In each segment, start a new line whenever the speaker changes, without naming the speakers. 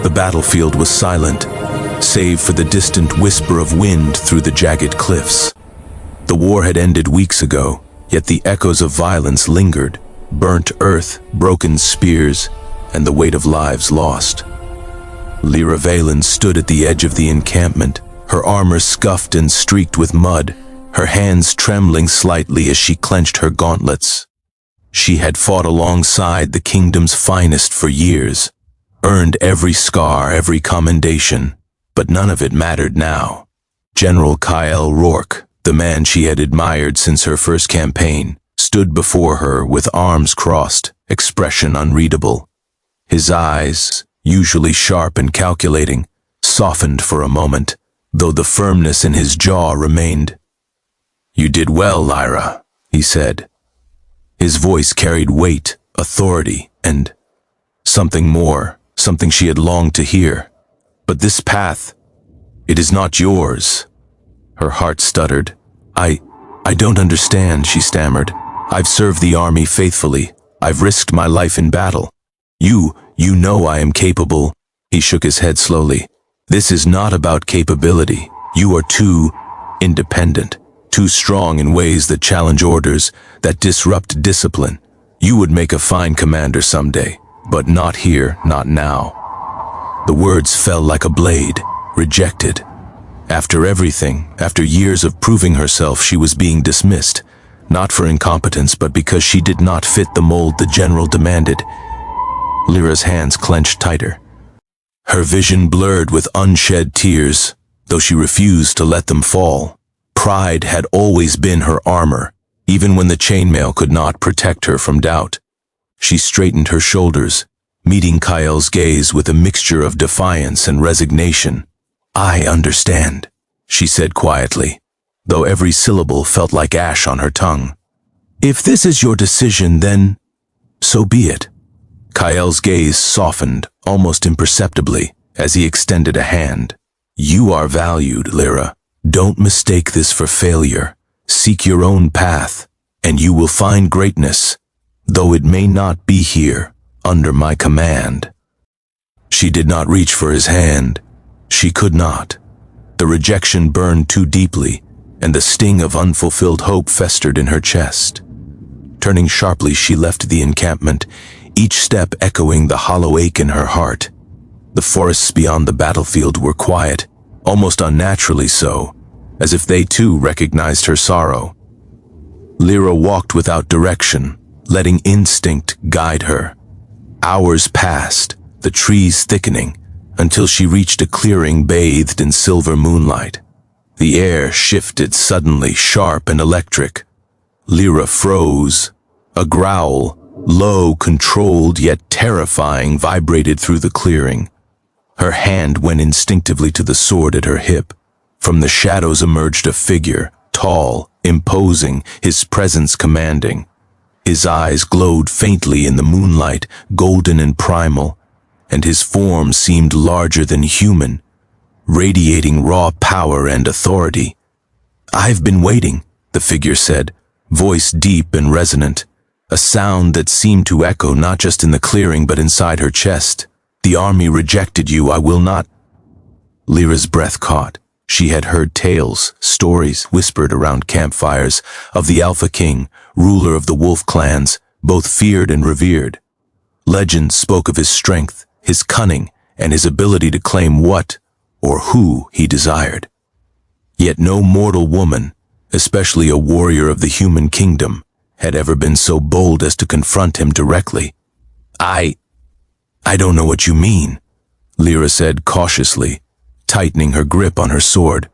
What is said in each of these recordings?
The battlefield was silent, save for the distant whisper of wind through the jagged cliffs. The war had ended weeks ago, yet the echoes of violence lingered, burnt earth, broken spears, and the weight of lives lost. Lyra Valen stood at the edge of the encampment, her armor scuffed and streaked with mud, her hands trembling slightly as she clenched her gauntlets. She had fought alongside the kingdom's finest for years, earned every scar, every commendation, but none of it mattered now. General Kyle Rourke, the man she had admired since her first campaign, stood before her with arms crossed, expression unreadable. His eyes, usually sharp and calculating, softened for a moment, though the firmness in his jaw remained. "You did well, Lyra," he said. His voice carried weight, authority, and something more, something she had longed to hear. "But this path, it is not yours." Her heart stuttered. I don't understand," she stammered. "I've served the army faithfully. I've risked my life in battle. You know I am capable." He shook his head slowly. "This is not about capability. You are too independent, too strong in ways that challenge orders, that disrupt discipline. You would make a fine commander someday, but not here, not now." The words fell like a blade, rejected. After everything, after years of proving herself, she was being dismissed, not for incompetence, but because she did not fit the mold the general demanded. Lyra's hands clenched tighter. Her vision blurred with unshed tears, though she refused to let them fall. Pride had always been her armor, even when the chainmail could not protect her from doubt. She straightened her shoulders, meeting Kyle's gaze with a mixture of defiance and resignation. "I understand," she said quietly, though every syllable felt like ash on her tongue. "If this is your decision, then so be it." Kyle's gaze softened, almost imperceptibly, as he extended a hand. "You are valued, Lyra. Don't mistake this for failure. Seek your own path, and you will find greatness, though it may not be here, under my command." She did not reach for his hand. She could not. The rejection burned too deeply, and the sting of unfulfilled hope festered in her chest. Turning sharply, she left the encampment, each step echoing the hollow ache in her heart. The forests beyond the battlefield were quiet, almost unnaturally so, as if they too recognized her sorrow. Lyra walked without direction, letting instinct guide her. Hours passed, the trees thickening, until she reached a clearing bathed in silver moonlight. The air shifted suddenly, sharp and electric. Lyra froze. A growl, low, controlled, yet terrifying, vibrated through the clearing. Her hand went instinctively to the sword at her hip. From the shadows emerged a figure, tall, imposing, his presence commanding. His eyes glowed faintly in the moonlight, golden and primal, and his form seemed larger than human, radiating raw power and authority. "I've been waiting," the figure said, voice deep and resonant, a sound that seemed to echo not just in the clearing but inside her chest. "The army rejected you, I will not." Lyra's breath caught. She had heard tales, stories whispered around campfires of the Alpha King, ruler of the wolf clans, both feared and revered. Legends spoke of his strength, his cunning, and his ability to claim what or who he desired. Yet no mortal woman, especially a warrior of the human kingdom, had ever been so bold as to confront him directly. I don't know what you mean," Lyra said cautiously, tightening her grip on her sword.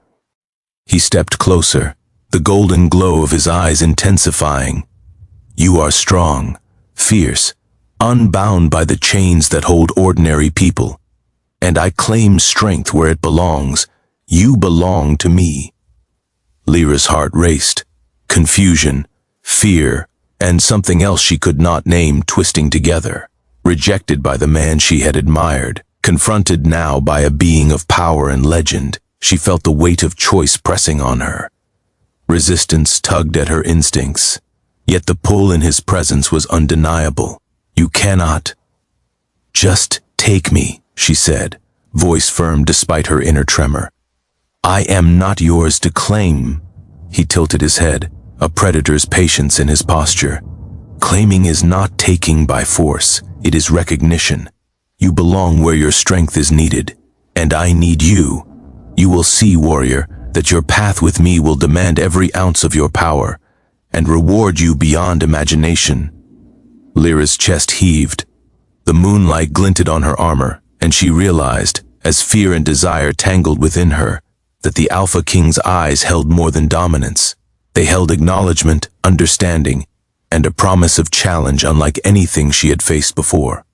He stepped closer, the golden glow of his eyes intensifying. "You are strong, fierce, unbound by the chains that hold ordinary people. And I claim strength where it belongs. You belong to me." Lyra's heart raced. Confusion, fear, and something else she could not name twisting together. Rejected by the man she had admired, confronted now by a being of power and legend, she felt the weight of choice pressing on her. Resistance tugged at her instincts, yet the pull in his presence was undeniable. "You cannot." "Just take me," she said, voice firm despite her inner tremor. I am not yours to claim. He tilted his head, a predator's patience in his posture. Claiming is not taking by force, it is recognition. You belong where your strength is needed, and I need you. You will see, warrior, that your path with me will demand every ounce of your power, and reward you beyond imagination. Lyra's chest heaved. The moonlight glinted on her armor, and she realized, as fear and desire tangled within her, that the Alpha King's eyes held more than dominance. They held acknowledgement, understanding, and a promise of challenge unlike anything she had faced before.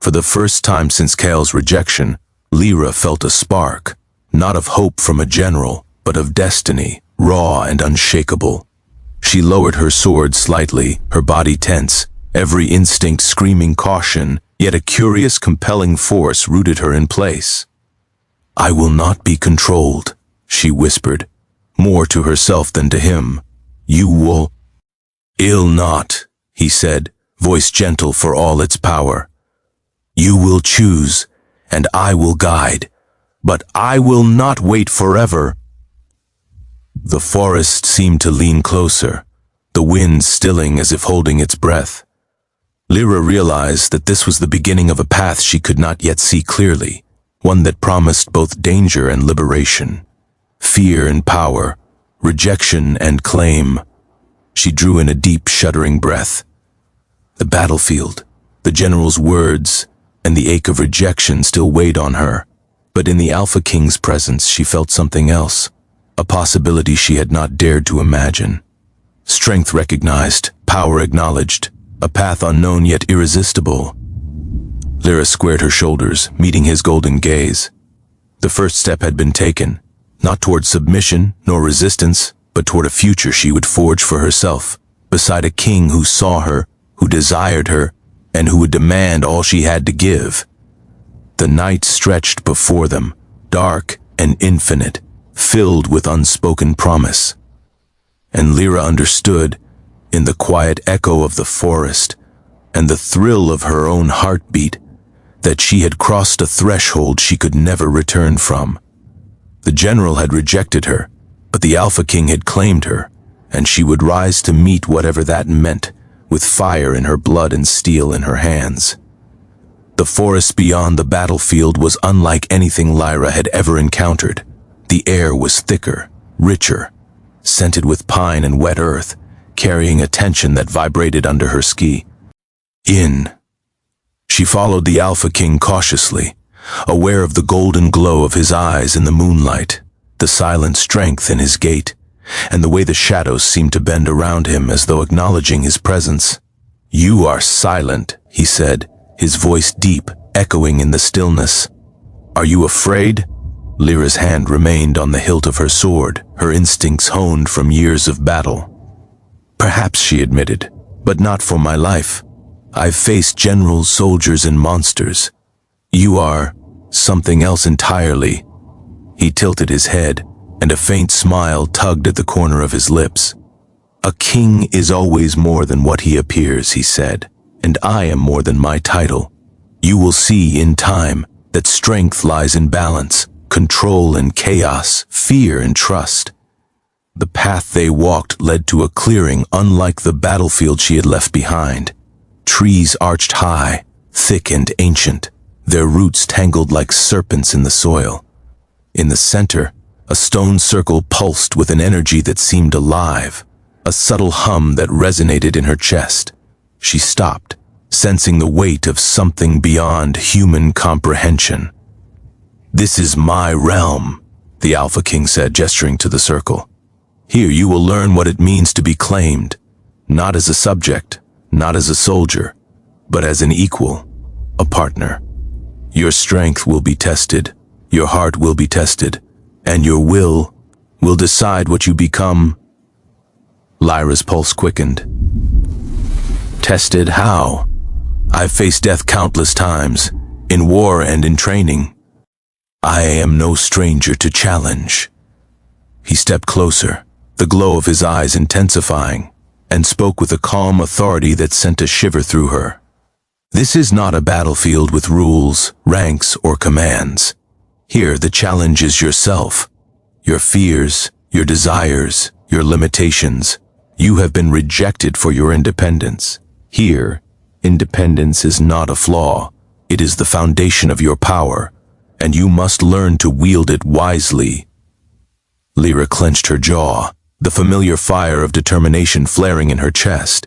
For the first time since Kale's rejection, Lyra felt a spark, not of hope from a general, but of destiny, raw and unshakable. She lowered her sword slightly, her body tense, every instinct screaming caution, yet a curious, compelling force rooted her in place. I will not be controlled, she whispered, more to herself than to him. You will. Ill not, he said, voice gentle for all its power. You will choose, and I will guide, but I will not wait forever. The forest seemed to lean closer, the wind stilling as if holding its breath. Lyra realized that this was the beginning of a path she could not yet see clearly, one that promised both danger and liberation, fear and power, rejection and claim. She drew in a deep, shuddering breath. The battlefield, the general's words, and the ache of rejection still weighed on her, but in the Alpha King's presence she felt something else, a possibility she had not dared to imagine. Strength recognized, power acknowledged, a path unknown yet irresistible. Lyra squared her shoulders, meeting his golden gaze. The first step had been taken, not toward submission nor resistance, but toward a future she would forge for herself, beside a king who saw her, who desired her, and who would demand all she had to give. The night stretched before them, dark and infinite, filled with unspoken promise. And Lyra understood, in the quiet echo of the forest, and the thrill of her own heartbeat, that she had crossed a threshold she could never return from. The general had rejected her, but the Alpha King had claimed her, and she would rise to meet whatever that meant, with fire in her blood and steel in her hands. The forest beyond the battlefield was unlike anything Lyra had ever encountered. The air was thicker, richer, scented with pine and wet earth, carrying a tension that vibrated under her ski. She followed the Alpha King cautiously, aware of the golden glow of his eyes in the moonlight, the silent strength in his gait, and the way the shadows seemed to bend around him as though acknowledging his presence. You are silent, he said, his voice deep, echoing in the stillness. Are you afraid? Lyra's hand remained on the hilt of her sword, her instincts honed from years of battle. Perhaps, she admitted, but not for my life. I've faced generals, soldiers, and monsters. You are something else entirely. He tilted his head, and a faint smile tugged at the corner of his lips. A king is always more than what he appears, he said, and I am more than my title. You will see in time that strength lies in balance, control in chaos, fear and trust. The path they walked led to a clearing unlike the battlefield she had left behind. Trees arched high, thick and ancient, their roots tangled like serpents in the soil. In the center, a stone circle pulsed with an energy that seemed alive, a subtle hum that resonated in her chest. She stopped, sensing the weight of something beyond human comprehension. This is my realm, the Alpha King said, gesturing to the circle. Here you will learn what it means to be claimed, not as a subject, not as a soldier, but as an equal, a partner. Your strength will be tested, your heart will be tested, and your will decide what you become. Lyra's pulse quickened. Tested how? I've faced death countless times, in war and in training. I am no stranger to challenge. He stepped closer, the glow of his eyes intensifying, and spoke with a calm authority that sent a shiver through her. This is not a battlefield with rules, ranks, or commands. Here, the challenge is yourself, your fears, your desires, your limitations. You have been rejected for your independence. Here, independence is not a flaw. It is the foundation of your power, and you must learn to wield it wisely. Lyra clenched her jaw, the familiar fire of determination flaring in her chest.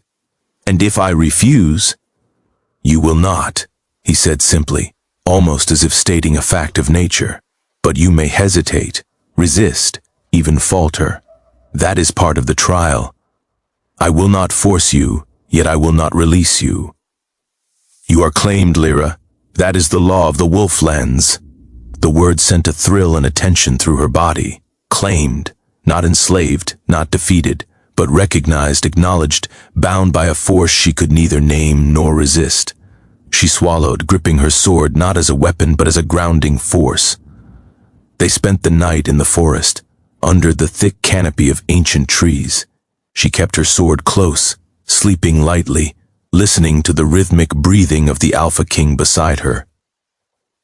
And if I refuse? You will not, he said simply, almost as if stating a fact of nature. But you may hesitate, resist, even falter. That is part of the trial. I will not force you, yet I will not release you. You are claimed, Lyra. That is the law of the Wolflands. The word sent a thrill and a tension through her body. Claimed, not enslaved, not defeated, but recognized, acknowledged, bound by a force she could neither name nor resist. She swallowed, gripping her sword not as a weapon but as a grounding force. They spent the night in the forest, under the thick canopy of ancient trees. She kept her sword close, sleeping lightly, listening to the rhythmic breathing of the Alpha King beside her.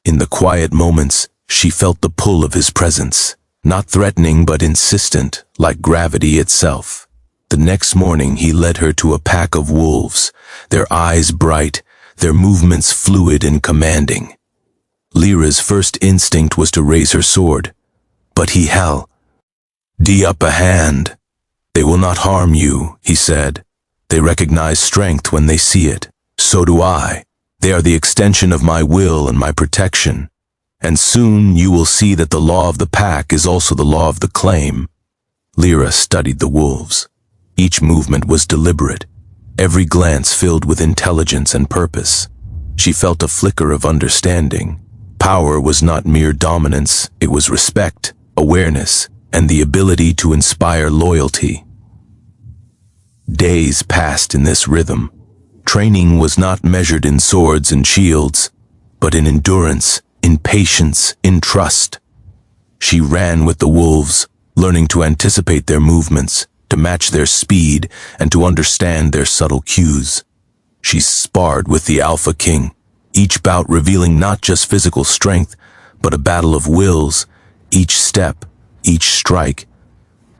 In the quiet moments, she felt the pull of his presence, not threatening but insistent, like gravity itself. The next morning he led her to a pack of wolves, their eyes bright, their movements fluid and commanding. Lyra's first instinct was to raise her sword, but he held up a hand. They will not harm you, he said. They recognize strength when they see it. So do I. They are the extension of my will and my protection. And soon you will see that the law of the pack is also the law of the claim. Lyra studied the wolves. Each movement was deliberate, every glance filled with intelligence and purpose. She felt a flicker of understanding. Power was not mere dominance, it was respect, awareness, and the ability to inspire loyalty. Days passed in this rhythm. Training was not measured in swords and shields, but in endurance, in patience, in trust. She ran with the wolves, learning to anticipate their movements, to match their speed, and to understand their subtle cues. She sparred with the Alpha King, each bout revealing not just physical strength, but a battle of wills, each step, each strike,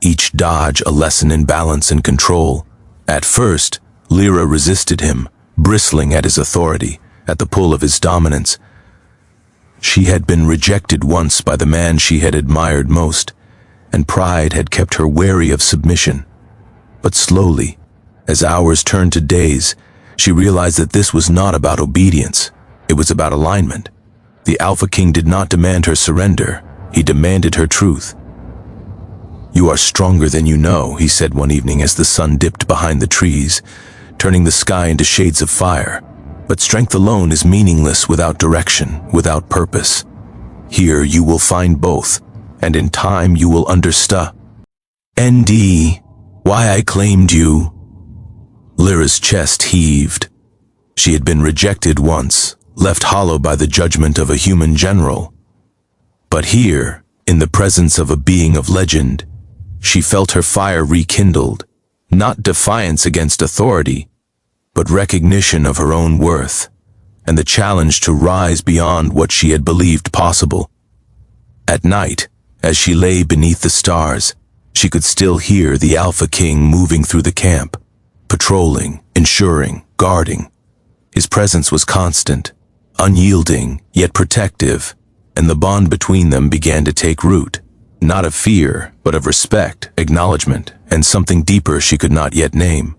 each dodge a lesson in balance and control. At first, Lyra resisted him, bristling at his authority, at the pull of his dominance. She had been rejected once by the man she had admired most, and pride had kept her wary of submission. But slowly, as hours turned to days, she realized that this was not about obedience, it was about alignment. The Alpha King did not demand her surrender, he demanded her truth. You are stronger than you know, he said one evening as the sun dipped behind the trees, turning the sky into shades of fire. But strength alone is meaningless without direction, without purpose. Here you will find both, and in time you will understand. ND, why I claimed you. Lyra's chest heaved. She had been rejected once, left hollow by the judgment of a human general. But here, in the presence of a being of legend, she felt her fire rekindled, not defiance against authority, but recognition of her own worth, and the challenge to rise beyond what she had believed possible. At night, as she lay beneath the stars, she could still hear the Alpha King moving through the camp, patrolling, ensuring, guarding. His presence was constant, unyielding, yet protective, and the bond between them began to take root, not of fear, but of respect, acknowledgement, and something deeper she could not yet name.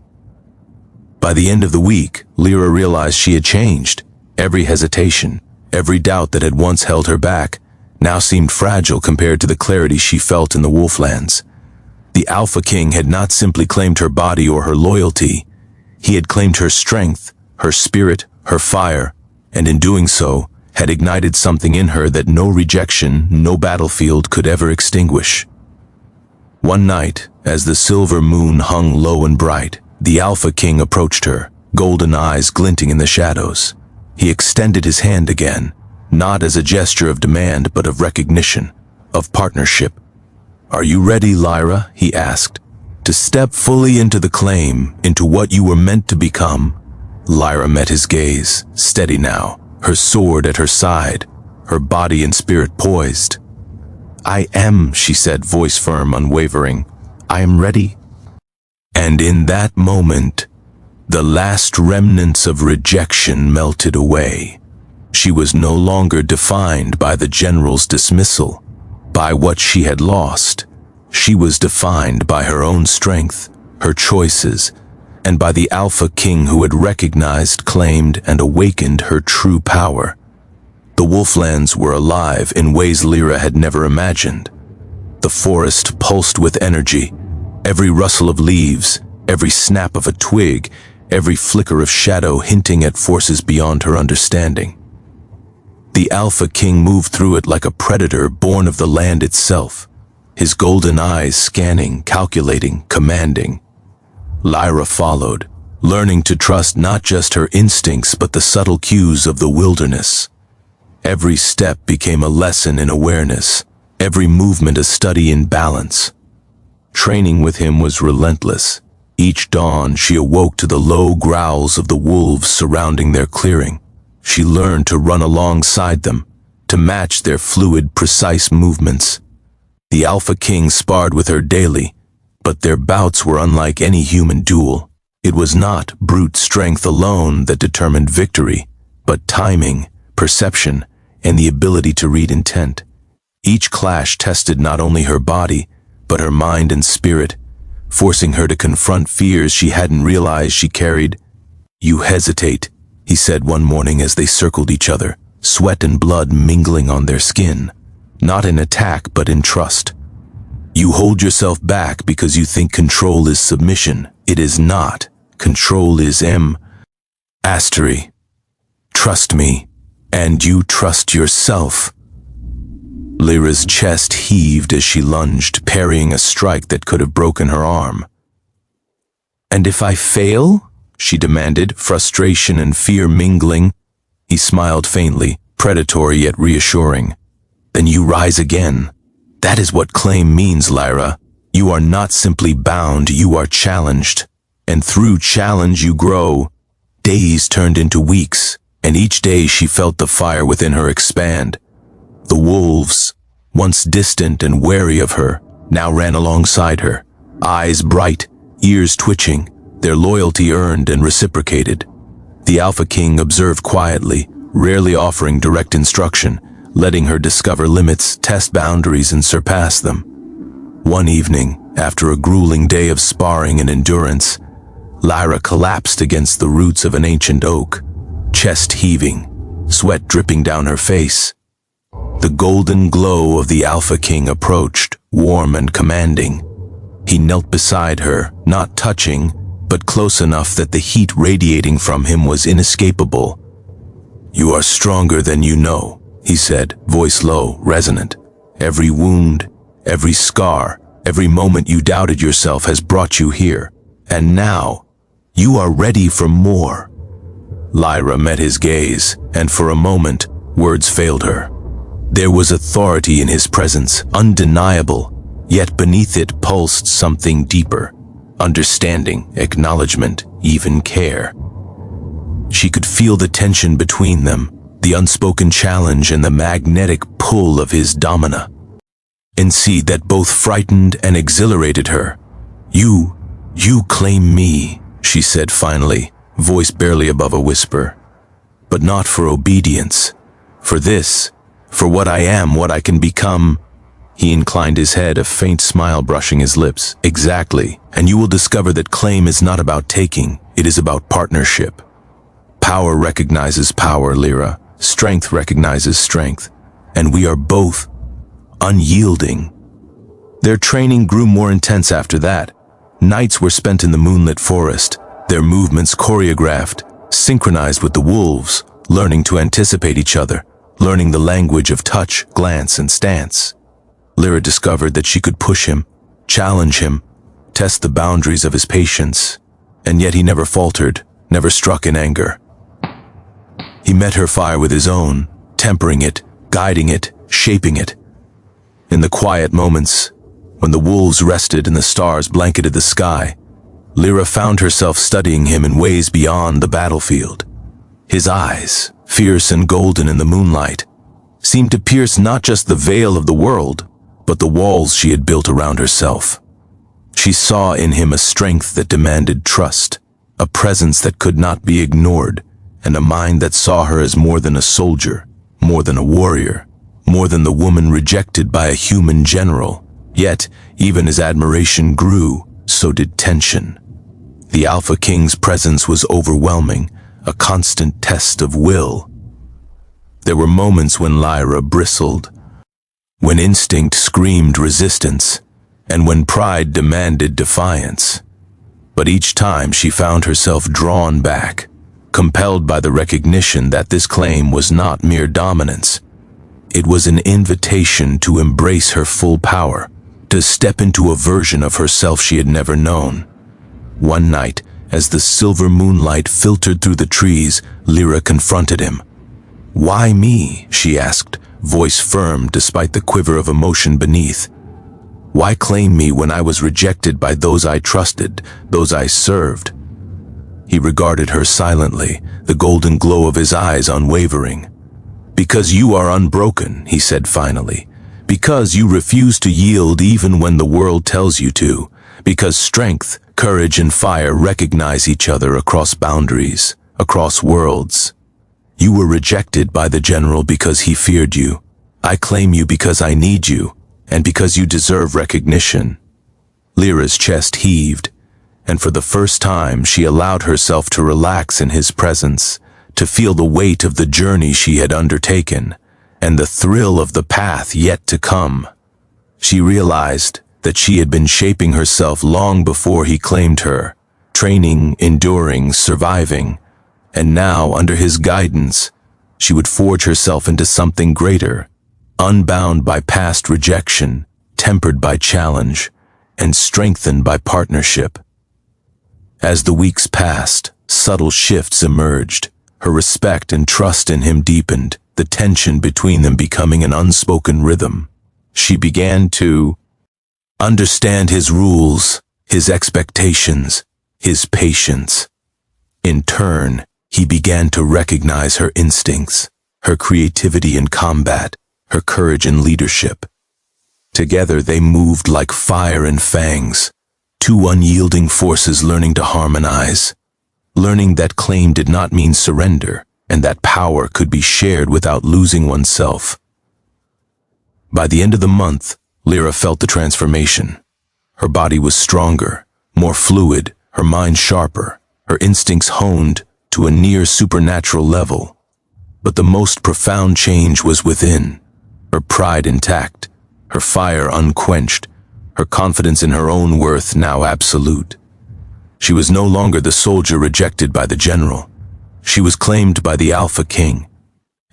By the end of the week, Lyra realized she had changed. Every hesitation, every doubt that had once held her back, now seemed fragile compared to the clarity she felt in the Wolflands. The Alpha King had not simply claimed her body or her loyalty, he had claimed her strength, her spirit, her fire, and in doing so, had ignited something in her that no rejection, no battlefield could ever extinguish. One night, as the silver moon hung low and bright, the Alpha King approached her, golden eyes glinting in the shadows. He extended his hand again, not as a gesture of demand but of recognition, of partnership. Are you ready, Lyra? He asked, to step fully into the claim, into what you were meant to become. Lyra met his gaze, steady now, her sword at her side, her body and spirit poised. "I am," she said, voice firm, unwavering. "I am ready." And in that moment, the last remnants of rejection melted away. She was no longer defined by the general's dismissal, by what she had lost. She was defined by her own strength, her choices, and by the Alpha King who had recognized, claimed, and awakened her true power. The Wolflands were alive in ways Lyra had never imagined. The forest pulsed with energy, every rustle of leaves, every snap of a twig, every flicker of shadow hinting at forces beyond her understanding. The Alpha King moved through it like a predator born of the land itself, his golden eyes scanning, calculating, commanding. Lyra followed, learning to trust not just her instincts but the subtle cues of the wilderness. Every step became a lesson in awareness, every movement a study in balance. Training with him was relentless. Each dawn she awoke to the low growls of the wolves surrounding their clearing. She learned to run alongside them, to match their fluid, precise movements. The Alpha King sparred with her daily, but their bouts were unlike any human duel. It was not brute strength alone that determined victory, but timing, perception, and the ability to read intent. Each clash tested not only her body, but her mind and spirit, forcing her to confront fears she hadn't realized she carried. "You hesitate," he said one morning as they circled each other, sweat and blood mingling on their skin, not in attack but in trust. "You hold yourself back because you think control is submission. It is not. Control is mastery. Trust me, and you trust yourself." Lyra's chest heaved as she lunged, parrying a strike that could have broken her arm. "And if I fail?" she demanded, frustration and fear mingling. He smiled faintly, predatory yet reassuring. "Then you rise again. That is what claim means, Lyra. You are not simply bound, you are challenged. And through challenge you grow." Days turned into weeks, and each day she felt the fire within her expand. The wolves, once distant and wary of her, now ran alongside her, eyes bright, ears twitching, their loyalty earned and reciprocated. The Alpha King observed quietly, rarely offering direct instruction, letting her discover limits, test boundaries, and surpass them. One evening, after a grueling day of sparring and endurance, Lyra collapsed against the roots of an ancient oak, chest heaving, sweat dripping down her face. The golden glow of the Alpha King approached, warm and commanding. He knelt beside her, not touching, but close enough that the heat radiating from him was inescapable. "You are stronger than you know," he said, voice low, resonant. "Every wound, every scar, every moment you doubted yourself has brought you here. And now, you are ready for more." Lyra met his gaze, and for a moment, words failed her. There was authority in his presence, undeniable, yet beneath it pulsed something deeper. Understanding, acknowledgement, even care. She could feel the tension between them, the unspoken challenge and the magnetic pull of his domina. And see that both frightened and exhilarated her. You claim me," she said finally, voice barely above a whisper. "But not for obedience. For this, for what I am, what I can become." He inclined his head, a faint smile brushing his lips. "Exactly, and you will discover that claim is not about taking, it is about partnership. Power recognizes power, Lyra. Strength recognizes strength, and we are both unyielding." Their training grew more intense after that. Nights were spent in the moonlit forest, their movements choreographed, synchronized with the wolves, learning to anticipate each other, learning the language of touch, glance, and stance. Lyra discovered that she could push him, challenge him, test the boundaries of his patience, and yet he never faltered, never struck in anger. He met her fire with his own, tempering it, guiding it, shaping it. In the quiet moments, when the wolves rested and the stars blanketed the sky, Lyra found herself studying him in ways beyond the battlefield. His eyes, fierce and golden in the moonlight, seemed to pierce not just the veil of the world, but the walls she had built around herself. She saw in him a strength that demanded trust, a presence that could not be ignored, and a mind that saw her as more than a soldier, more than a warrior, more than the woman rejected by a human general. Yet, even as admiration grew, so did tension. The Alpha King's presence was overwhelming, a constant test of will. There were moments when Lyra bristled, when instinct screamed resistance, and when pride demanded defiance. But each time she found herself drawn back, compelled by the recognition that this claim was not mere dominance. It was an invitation to embrace her full power, to step into a version of herself she had never known. One night, as the silver moonlight filtered through the trees, Lyra confronted him. "Why me?" she asked, voice firm despite the quiver of emotion beneath. "Why claim me when I was rejected by those I trusted, those I served?" He regarded her silently, the golden glow of his eyes unwavering. "Because you are unbroken," he said finally. "Because you refuse to yield even when the world tells you to. Because strength, courage, and fire recognize each other across boundaries, across worlds. You were rejected by the general because he feared you. I claim you because I need you, and because you deserve recognition." Lyra's chest heaved, and for the first time she allowed herself to relax in his presence, to feel the weight of the journey she had undertaken, and the thrill of the path yet to come. She realized that she had been shaping herself long before he claimed her, training, enduring, surviving, and now, under his guidance, she would forge herself into something greater, unbound by past rejection, tempered by challenge, and strengthened by partnership. As the weeks passed, subtle shifts emerged. Her respect and trust in him deepened, the tension between them becoming an unspoken rhythm. She began to understand his rules, his expectations, his patience. In turn, he began to recognize her instincts, her creativity in combat, her courage in leadership. Together they moved like fire and fangs, two unyielding forces learning to harmonize, learning that claim did not mean surrender, and that power could be shared without losing oneself. By the end of the month, Lyra felt the transformation. Her body was stronger, more fluid, her mind sharper, her instincts honed to a near supernatural level. But the most profound change was within, her pride intact, her fire unquenched, her confidence in her own worth now absolute. She was no longer the soldier rejected by the general. She was claimed by the Alpha King,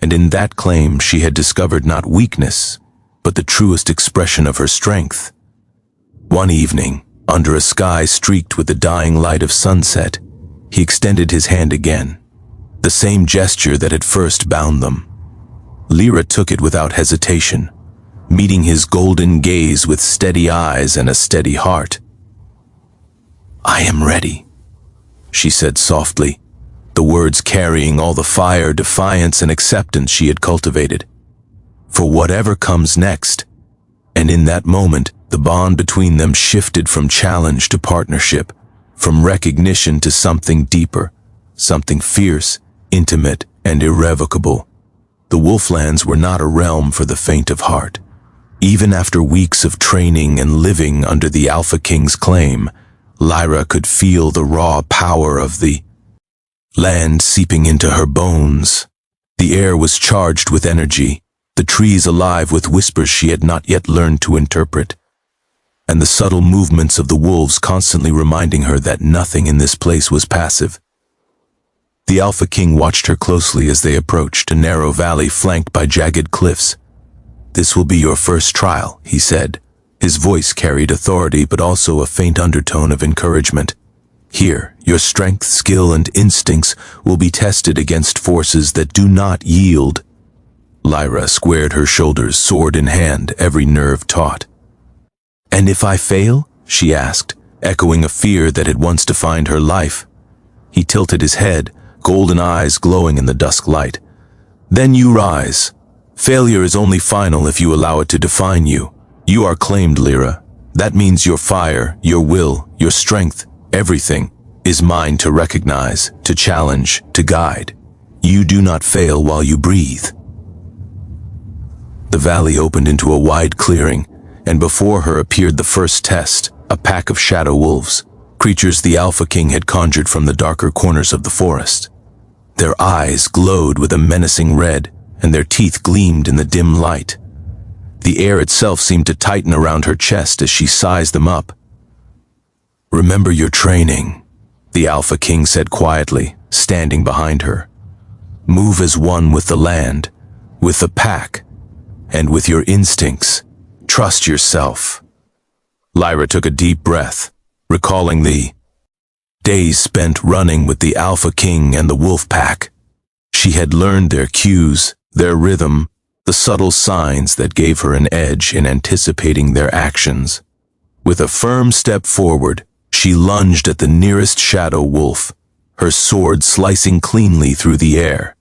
and in that claim she had discovered not weakness, but the truest expression of her strength. One evening, under a sky streaked with the dying light of sunset, he extended his hand again, the same gesture that had first bound them. Lyra took it without hesitation, meeting his golden gaze with steady eyes and a steady heart. "I am ready," she said softly, the words carrying all the fire, defiance, and acceptance she had cultivated. "For whatever comes next." And in that moment, the bond between them shifted from challenge to partnership, from recognition to something deeper, something fierce, intimate, and irrevocable. The Wolflands were not a realm for the faint of heart. Even after weeks of training and living under the Alpha King's claim, Lyra could feel the raw power of the land seeping into her bones. The air was charged with energy, the trees alive with whispers she had not yet learned to interpret, and the subtle movements of the wolves constantly reminding her that nothing in this place was passive. The Alpha King watched her closely as they approached a narrow valley flanked by jagged cliffs. "This will be your first trial," he said. His voice carried authority but also a faint undertone of encouragement. "Here, your strength, skill, and instincts will be tested against forces that do not yield." Lyra squared her shoulders, sword in hand, every nerve taut. "And if I fail?" she asked, echoing a fear that had once defined her life. He tilted his head, golden eyes glowing in the dusk light. "Then you rise. Failure is only final if you allow it to define you. You are claimed, Lyra. That means your fire, your will, your strength, everything is mine to recognize, to challenge, to guide. You do not fail while you breathe." The valley opened into a wide clearing, and before her appeared the first test, a pack of shadow wolves, creatures the Alpha King had conjured from the darker corners of the forest. Their eyes glowed with a menacing red, and their teeth gleamed in the dim light. The air itself seemed to tighten around her chest as she sized them up. "Remember your training," the Alpha King said quietly, standing behind her. "Move as one with the land, with the pack, and with your instincts. Trust yourself." Lyra took a deep breath, recalling the days spent running with the Alpha King and the wolf pack. She had learned their cues, their rhythm, the subtle signs that gave her an edge in anticipating their actions. With a firm step forward, she lunged at the nearest shadow wolf, her sword slicing cleanly through the air.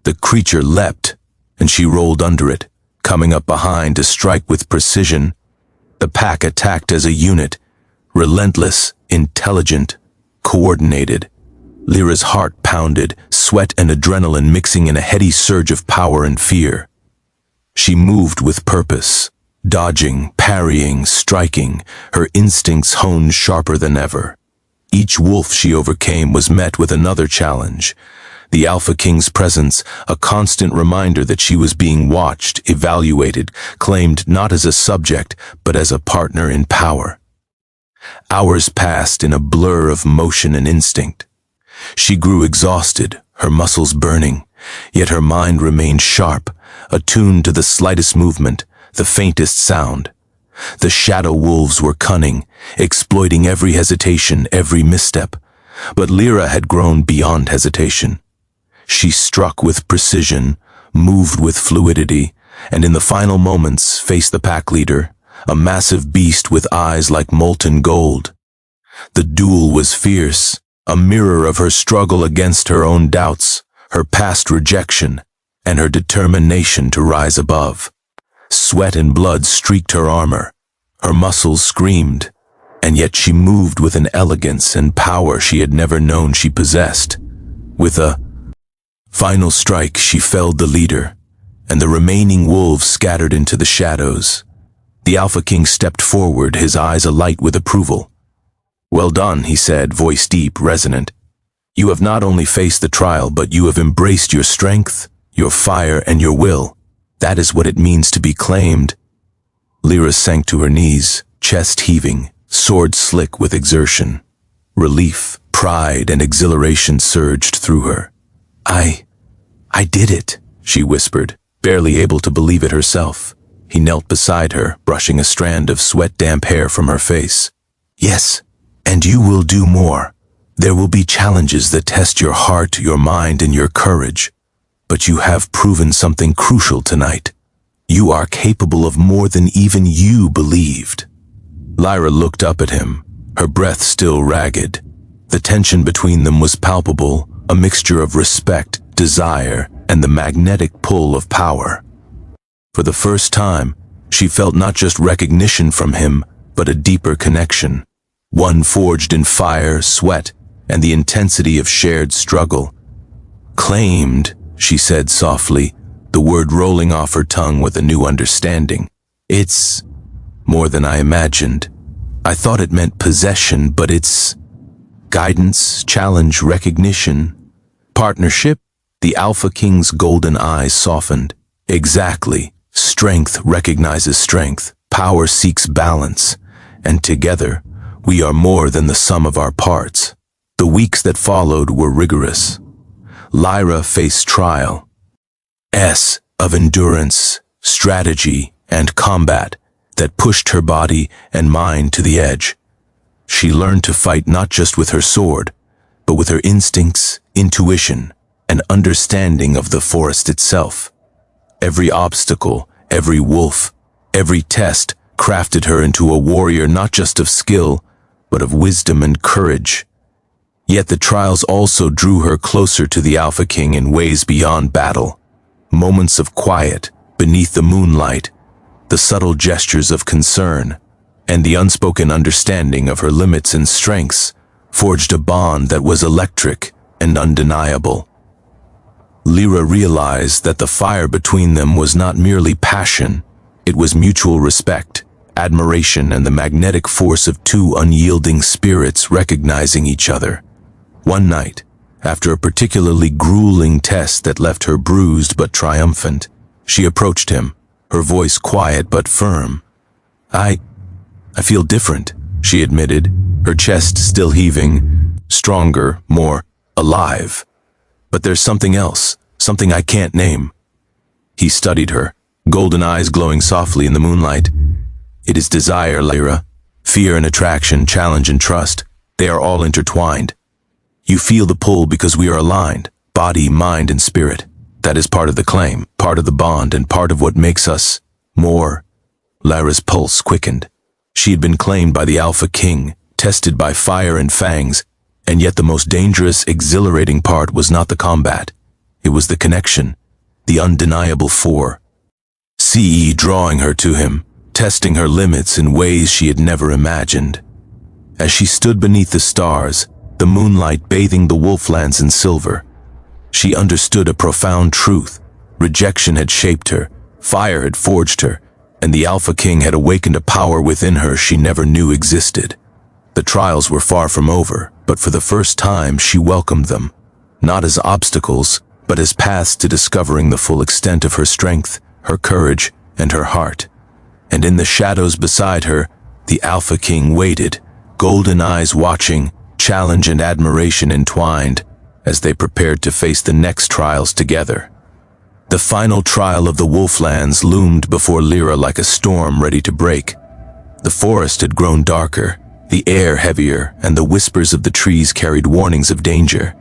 The creature leapt, and she rolled under it, coming up behind to strike with precision. The pack attacked as a unit, relentless, intelligent, coordinated. Lyra's heart pounded, sweat and adrenaline mixing in a heady surge of power and fear. She moved with purpose, dodging, parrying, striking, her instincts honed sharper than ever. Each wolf she overcame was met with another challenge. The Alpha King's presence, a constant reminder that she was being watched, evaluated, claimed not as a subject, but as a partner in power. Hours passed in a blur of motion and instinct. She grew exhausted, her muscles burning, yet her mind remained sharp, attuned to the slightest movement, the faintest sound. The shadow wolves were cunning, exploiting every hesitation, every misstep. But Lyra had grown beyond hesitation. She struck with precision, moved with fluidity, and in the final moments faced the pack leader, a massive beast with eyes like molten gold. The duel was fierce, a mirror of her struggle against her own doubts, her past rejection, and her determination to rise above. Sweat and blood streaked her armor. Her muscles screamed, and yet she moved with an elegance and power she had never known she possessed. With a final strike, she felled the leader, and the remaining wolves scattered into the shadows. The Alpha King stepped forward, his eyes alight with approval. "Well done," he said, voice deep, resonant. "You have not only faced the trial, but you have embraced your strength, your fire, and your will. That is what it means to be claimed." Lyra sank to her knees, chest heaving, sword slick with exertion. Relief, pride, and exhilaration surged through her. I did it," she whispered, barely able to believe it herself. He knelt beside her, brushing a strand of sweat-damp hair from her face. "Yes, and you will do more. There will be challenges that test your heart, your mind, and your courage. But you have proven something crucial tonight. You are capable of more than even you believed." Lyra looked up at him, her breath still ragged. The tension between them was palpable, a mixture of respect, desire, and the magnetic pull of power. For the first time, she felt not just recognition from him, but a deeper connection, one forged in fire, sweat, and the intensity of shared struggle. "Claimed," she said softly, the word rolling off her tongue with a new understanding. "It's more than I imagined. I thought it meant possession, but it's guidance, challenge, recognition, partnership." The Alpha King's golden eyes softened. "Exactly. Strength recognizes strength. Power seeks balance. And together, we are more than the sum of our parts." The weeks that followed were rigorous. Lyra faced trial of endurance, strategy, and combat that pushed her body and mind to the edge. She learned to fight not just with her sword, but with her instincts, intuition, and understanding of the forest itself. Every obstacle, every wolf, every test crafted her into a warrior not just of skill, but of wisdom and courage. Yet the trials also drew her closer to the Alpha King in ways beyond battle. Moments of quiet, beneath the moonlight, the subtle gestures of concern, and the unspoken understanding of her limits and strengths forged a bond that was electric and undeniable. Lyra realized that the fire between them was not merely passion, it was mutual respect, admiration, and the magnetic force of two unyielding spirits recognizing each other. One night, after a particularly grueling test that left her bruised but triumphant, she approached him, her voice quiet but firm. I feel different, she admitted, her chest still heaving, stronger, more alive. But there's something else, something I can't name. He studied her, golden eyes glowing softly in the moonlight. It is desire, Lyra. Fear and attraction, challenge and trust, they are all intertwined. You feel the pull because we are aligned, body, mind, and spirit. That is part of the claim, part of the bond, and part of what makes us more. Lyra's pulse quickened. She had been claimed by the Alpha King, tested by fire and fangs, and yet the most dangerous, exhilarating part was not the combat. It was the connection, the undeniable CE drawing her to him, testing her limits in ways she had never imagined. As she stood beneath the stars, the moonlight bathing the wolflands in silver, she understood a profound truth. Rejection had shaped her, fire had forged her, and the Alpha King had awakened a power within her she never knew existed. The trials were far from over, but for the first time she welcomed them, not as obstacles, but as paths to discovering the full extent of her strength, her courage, and her heart. And in the shadows beside her, the Alpha King waited, golden eyes watching, challenge and admiration entwined, as they prepared to face the next trials together. The final trial of the Wolflands loomed before Lyra like a storm ready to break. The forest had grown darker, the air heavier, and the whispers of the trees carried warnings of danger.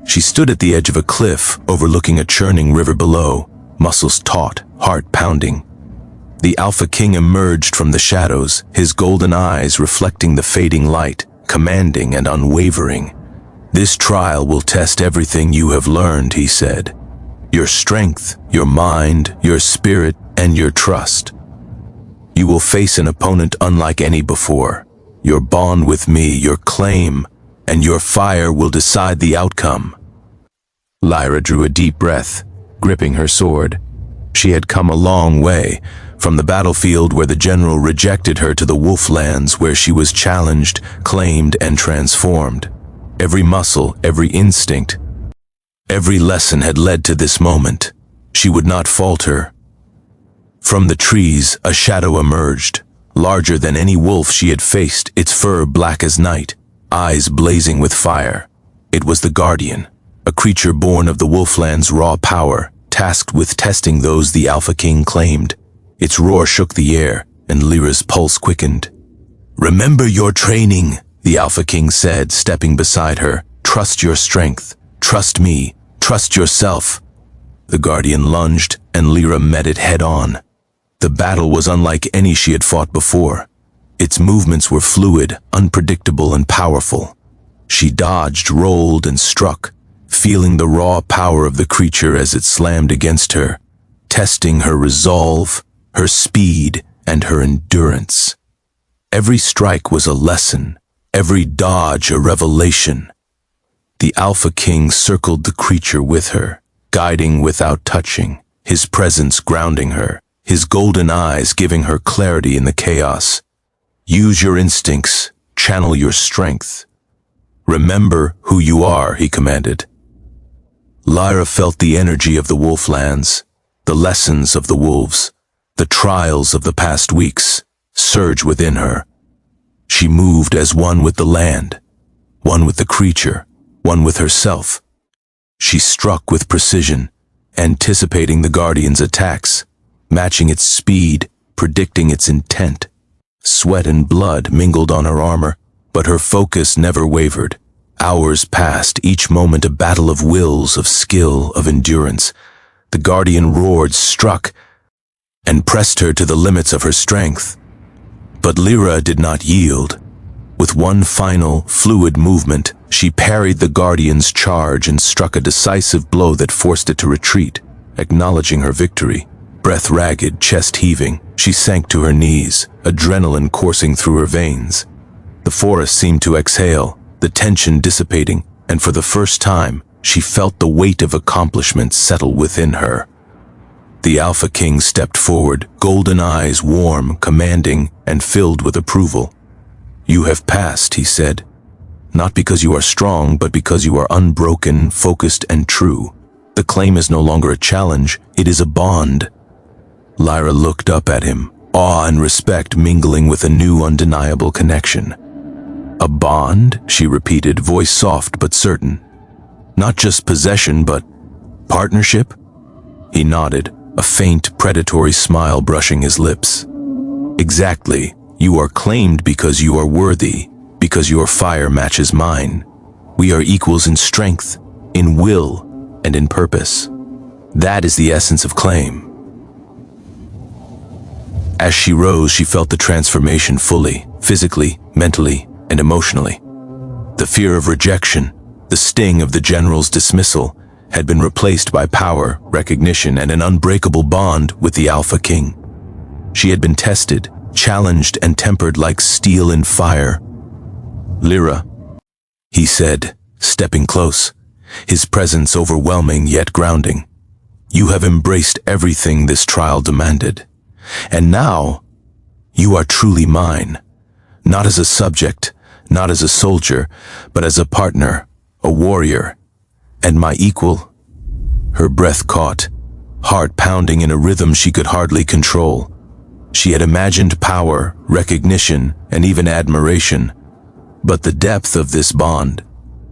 She stood at the edge of a cliff, overlooking a churning river below, muscles taut, heart pounding. The Alpha King emerged from the shadows, his golden eyes reflecting the fading light, commanding and unwavering. This trial will test everything you have learned, he said. Your strength, your mind, your spirit, and your trust. You will face an opponent unlike any before. Your bond with me, your claim, and your fire will decide the outcome. Lyra drew a deep breath, gripping her sword. She had come a long way, from the battlefield where the general rejected her to the Wolflands where she was challenged, claimed, and transformed. Every muscle, every instinct, every lesson had led to this moment. She would not falter. From the trees, a shadow emerged, larger than any wolf she had faced, its fur black as night, eyes blazing with fire. It was the Guardian, a creature born of the Wolfland's raw power, tasked with testing those the Alpha King claimed. Its roar shook the air, and Lyra's pulse quickened. Remember your training, the Alpha King said, stepping beside her. Trust your strength. Trust me. Trust yourself. The Guardian lunged, and Lyra met it head-on. The battle was unlike any she had fought before. Its movements were fluid, unpredictable, and powerful. She dodged, rolled, and struck, feeling the raw power of the creature as it slammed against her, testing her resolve, her speed, and her endurance. Every strike was a lesson, every dodge a revelation. The Alpha King circled the creature with her, guiding without touching, his presence grounding her, his golden eyes giving her clarity in the chaos. Use your instincts, channel your strength. Remember who you are, he commanded. Lyra felt the energy of the Wolflands, the lessons of the wolves, the trials of the past weeks surge within her. She moved as one with the land, one with the creature, one with herself. She struck with precision, anticipating the Guardian's attacks, matching its speed, predicting its intent. Sweat and blood mingled on her armor, but her focus never wavered. Hours passed, each moment a battle of wills, of skill, of endurance. The Guardian roared, struck, and pressed her to the limits of her strength. But Lyra did not yield. With one final, fluid movement, she parried the Guardian's charge and struck a decisive blow that forced it to retreat, acknowledging her victory. Breath ragged, chest heaving, she sank to her knees, adrenaline coursing through her veins. The forest seemed to exhale, the tension dissipating, and for the first time, she felt the weight of accomplishment settle within her. The Alpha King stepped forward, golden eyes warm, commanding, and filled with approval. "You have passed," he said. "Not because you are strong, but because you are unbroken, focused, and true. The claim is no longer a challenge, it is a bond." Lyra looked up at him, awe and respect mingling with a new undeniable connection. "A bond?" she repeated, voice soft but certain. "Not just possession, but partnership?" He nodded, a faint, predatory smile brushing his lips. "Exactly. You are claimed because you are worthy, because your fire matches mine. We are equals in strength, in will, and in purpose. That is the essence of claim." As she rose, she felt the transformation fully, physically, mentally, and emotionally. The fear of rejection, the sting of the general's dismissal, had been replaced by power, recognition, and an unbreakable bond with the Alpha King. She had been tested, challenged, and tempered like steel in fire. "Lyra," he said, stepping close, his presence overwhelming yet grounding. "You have embraced everything this trial demanded. And now, you are truly mine, not as a subject, not as a soldier, but as a partner, a warrior, and my equal." Her breath caught, heart pounding in a rhythm she could hardly control. She had imagined power, recognition, and even admiration, but the depth of this bond,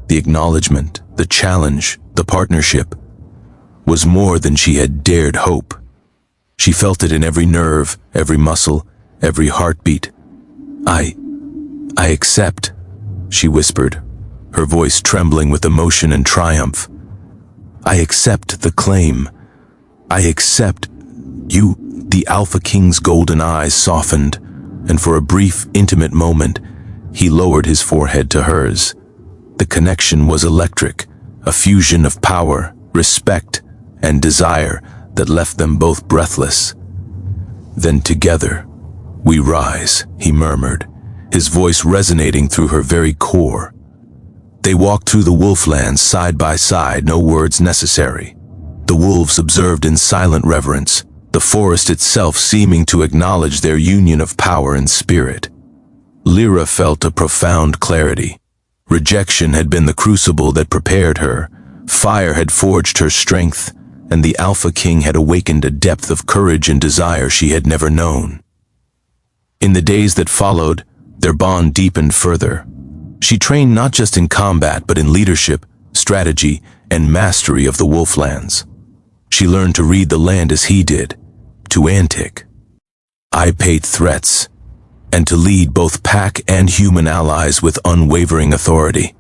the acknowledgement, the challenge, the partnership, was more than she had dared hope. She felt it in every nerve, every muscle, every heartbeat. I accept," she whispered, her voice trembling with emotion and triumph. "I accept the claim. I accept you." The Alpha King's golden eyes softened, and for a brief, intimate moment, he lowered his forehead to hers. The connection was electric, a fusion of power, respect, and desire that left them both breathless. "Then together, we rise," he murmured, his voice resonating through her very core. They walked through the wolflands side by side, no words necessary. The wolves observed in silent reverence, the forest itself seeming to acknowledge their union of power and spirit. Lyra felt a profound clarity. Rejection had been the crucible that prepared her, fire had forged her strength, and the Alpha King had awakened a depth of courage and desire she had never known. In the days that followed, their bond deepened further. She trained not just in combat but in leadership, strategy, and mastery of the wolflands. She learned to read the land as he did, to anticipate threats, and to lead both pack and human allies with unwavering authority.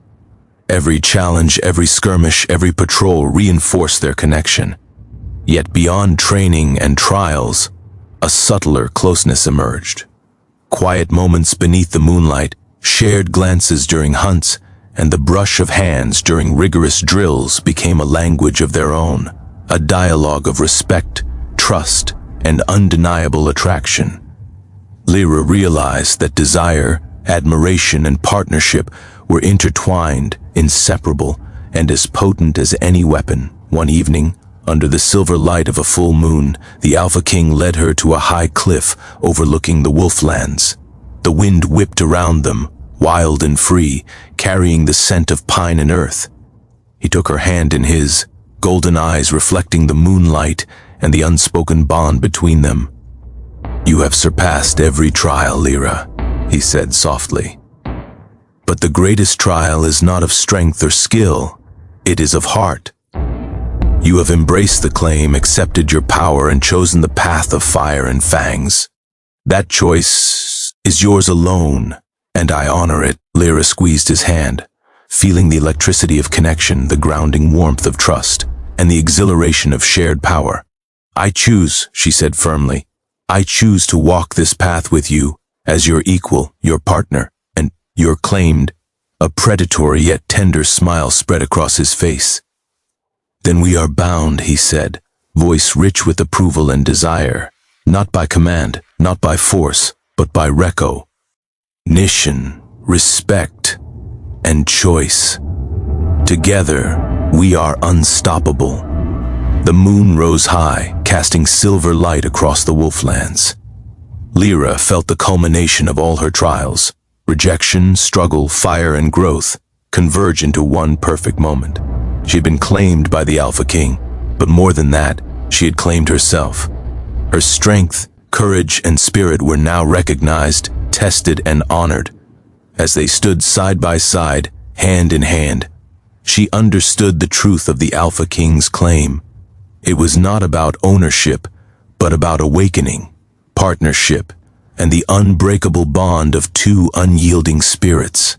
Every challenge, every skirmish, every patrol reinforced their connection. Yet beyond training and trials, a subtler closeness emerged. Quiet moments beneath the moonlight, shared glances during hunts, and the brush of hands during rigorous drills became a language of their own, a dialogue of respect, trust, and undeniable attraction. Lyra realized that desire, admiration, and partnership were intertwined, inseparable, and as potent as any weapon. One evening, under the silver light of a full moon, the Alpha King led her to a high cliff overlooking the wolflands. The wind whipped around them, wild and free, carrying the scent of pine and earth. He took her hand in his, golden eyes reflecting the moonlight and the unspoken bond between them. "You have surpassed every trial, Lyra," he said softly. "But the greatest trial is not of strength or skill, it is of heart. You have embraced the claim, accepted your power, and chosen the path of fire and fangs. That choice is yours alone, and I honor it." Lyra squeezed his hand, feeling the electricity of connection, the grounding warmth of trust, and the exhilaration of shared power. "I choose," she said firmly. "I choose to walk this path with you, as your equal, your partner, and You're claimed. A predatory yet tender smile spread across his face. Then we are bound, he said, voice rich with approval and desire, not by command, not by force, but by recognition, respect, and choice. Together, we are unstoppable. The moon rose high, casting silver light across the wolflands. Lyra felt the culmination of all her trials. Rejection, struggle, fire, and growth converge into one perfect moment. She had been claimed by the Alpha King, but more than that, she had claimed herself. Her strength, courage, and spirit were now recognized, tested, and honored. As they stood side by side, hand in hand, she understood the truth of the Alpha King's claim. It was not about ownership, but about awakening, partnership, and the unbreakable bond of two unyielding spirits.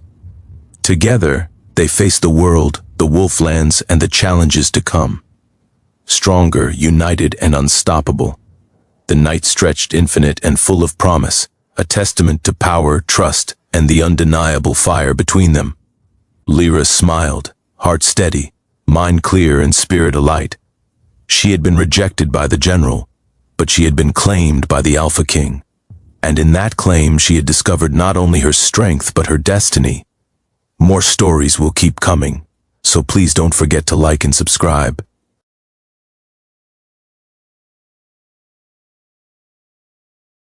Together, they faced the world, the wolflands, and the challenges to come. Stronger, united, and unstoppable. The night stretched infinite and full of promise, a testament to power, trust, and the undeniable fire between them. Lyra smiled, heart steady, mind clear, and spirit alight. She had been rejected by the general, but she had been claimed by the Alpha King. And in that claim she had discovered not only her strength but her destiny. More stories will keep coming, so please don't forget to like and subscribe.